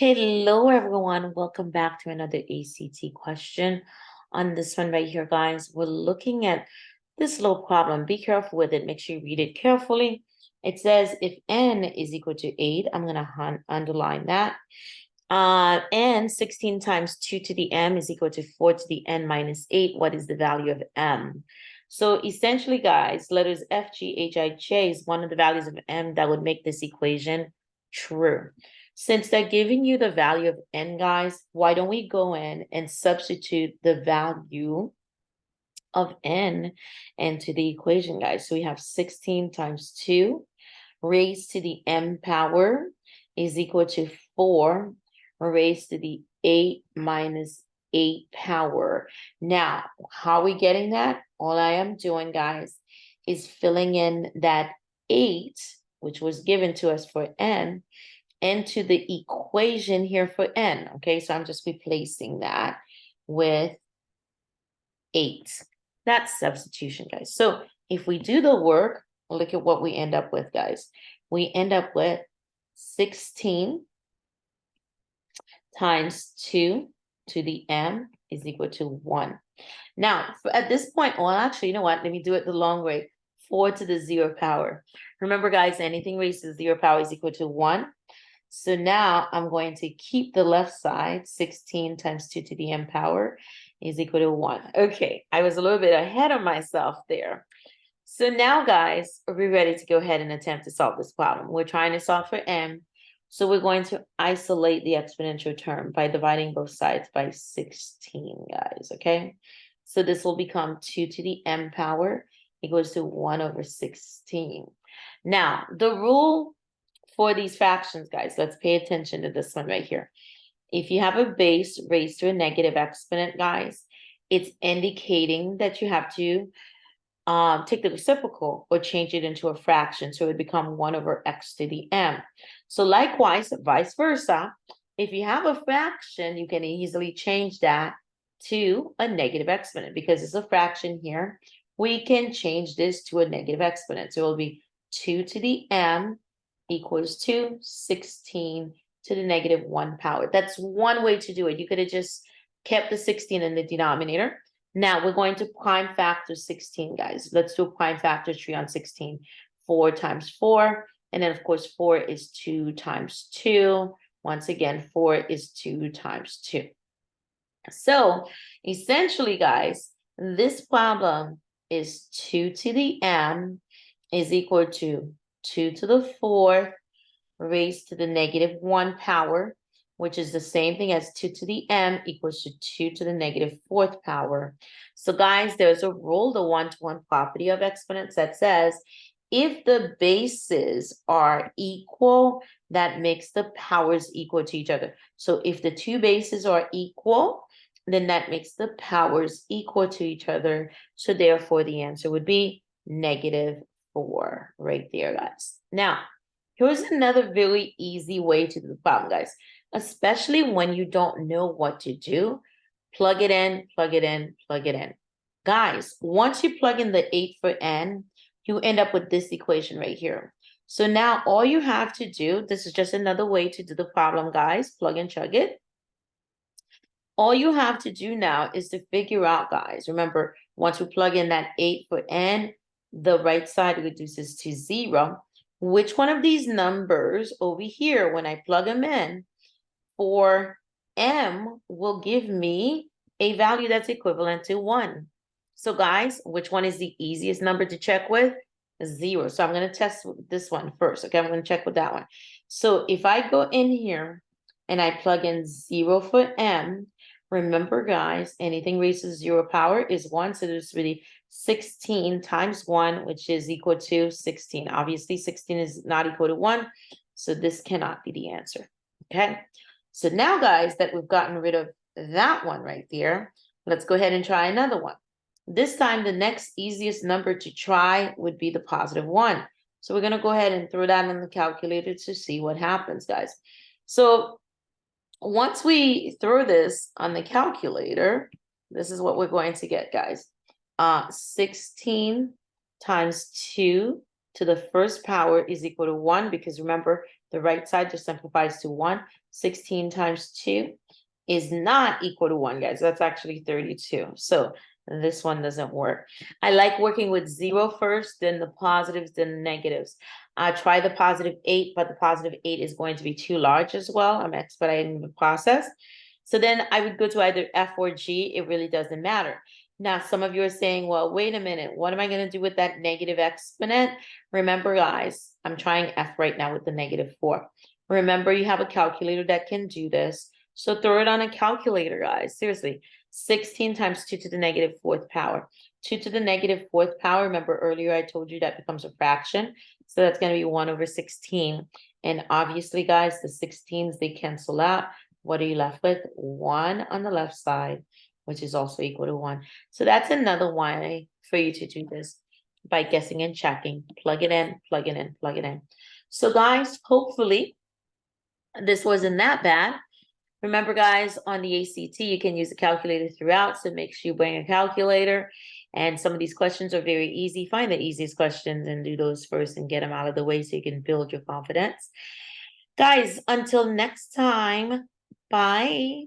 Hello, everyone. Welcome back to another ACT question. On this one right here, guys, we're looking at this little problem. Be careful with it. Make sure you read it carefully. It says if n is equal to 8, I'm going to underline that. And 16 times 2 to the m is equal to 4 to the n minus 8. What is the value of m? So essentially, guys, letters F, G, H, I, J is one of the values of m that would make this equation true. Since they're giving you the value of n, guys, why don't we go in and substitute the value of n into the equation, guys? So we have 16 times 2 raised to the m power is equal to 4 raised to the 8 minus 8 power. Now, how are we getting that? All I am doing, guys, is filling in that 8, which was given to us for n, into the equation here for n. Okay, so I'm just replacing that with 8. That's substitution, guys. So if we do the work, look at what we end up with, guys. We end up with 16 times 2 to the m is equal to 1. Now, at this point, well, actually, you know what? Let me do it the long way. 4 to the 0 power. Remember, guys, anything raised to the 0 power is equal to 1. So now I'm going to keep the left side, 16 times 2 to the m power is equal to 1. Okay, I was a little bit ahead of myself there. So now, guys, are we ready to go ahead and attempt to solve this problem? We're trying to solve for m. So we're going to isolate the exponential term by dividing both sides by 16, guys, okay? So this will become 2 to the m power equals to 1 over 16. Now, the rule for these fractions, guys, let's pay attention to this one right here. If you have a base raised to a negative exponent, guys, it's indicating that you have to take the reciprocal or change it into a fraction. So it would become 1 over x to the m. So likewise, vice versa, if you have a fraction, you can easily change that to a negative exponent because it's a fraction here. We can change this to a negative exponent. So it will be 2 to the m equals to 16 to the negative 1 power. That's one way to do it. You could have just kept the 16 in the denominator. Now we're going to prime factor 16, guys. Let's do a prime factor tree on 16. 4 times 4. And then, of course, 4 is 2 times 2. Once again, 4 is 2 times 2. So essentially, guys, this problem is 2 to the m is equal to 2 to the 4th raised to the negative 1 power, which is the same thing as 2 to the m equals to 2 to the negative 4th power. So guys, there's a rule, the one-to-one property of exponents that says if the bases are equal, that makes the powers equal to each other. So if the two bases are equal, then that makes the powers equal to each other. So therefore, the answer would be negative 4 right there, guys. Now, here's another very easy way to do the problem, guys, especially when you don't know what to do. Plug it in, plug it in, plug it in. Guys, once you plug in the 8 for n, you end up with this equation right here. So now all you have to do, this is just another way to do the problem, guys. Plug and chug it. All you have to do now is to figure out, guys, remember, once we plug in that 8 for n, the right side reduces to 0. Which one of these numbers over here, when I plug them in, for m will give me a value that's equivalent to 1. So guys, which one is the easiest number to check with? 0. So I'm going to test this one first. Okay, I'm going to check with that one. So if I go in here and I plug in 0 for m, remember, guys, anything raised to 0 power is 1. So there's really 16 times 1, which is equal to 16. Obviously, 16 is not equal to 1. So this cannot be the answer. Okay. So now, guys, that we've gotten rid of that one right there, let's go ahead and try another one. This time, the next easiest number to try would be the positive 1. So we're going to go ahead and throw that in the calculator to see what happens, guys. So once we throw this on the calculator, this is what we're going to get, guys. 16 times 2 to the first power is equal to 1, because remember, The right side just simplifies to 1. 16 times 2 is not equal to 1, guys. That's actually 32. So this one doesn't work. I like working with 0 first, then the positives, then the negatives. Try the positive 8, but the positive 8 is going to be too large as well. I'm expediting the process. So then I would go to either F or G. It really doesn't matter. Now, some of you are saying, well, wait a minute. What am I going to do with that negative exponent? Remember, guys, I'm trying F right now with the -4. Remember, you have a calculator that can do this. So throw it on a calculator, guys. Seriously, 16 times 2 to the -4th power. 2 to the -4th power. Remember earlier I told you that becomes a fraction. So that's going to be 1 over 16. And obviously, guys, the 16s, they cancel out. What are you left with? 1 on the left side, which is also equal to 1. So that's another way for you to do this by guessing and checking. Plug it in, plug it in, plug it in. So guys, hopefully this wasn't that bad. Remember, guys, on the ACT, you can use a calculator throughout, so make sure you bring a calculator. And some of these questions are very easy. Find the easiest questions and do those first and get them out of the way so you can build your confidence. Guys, until next time, bye.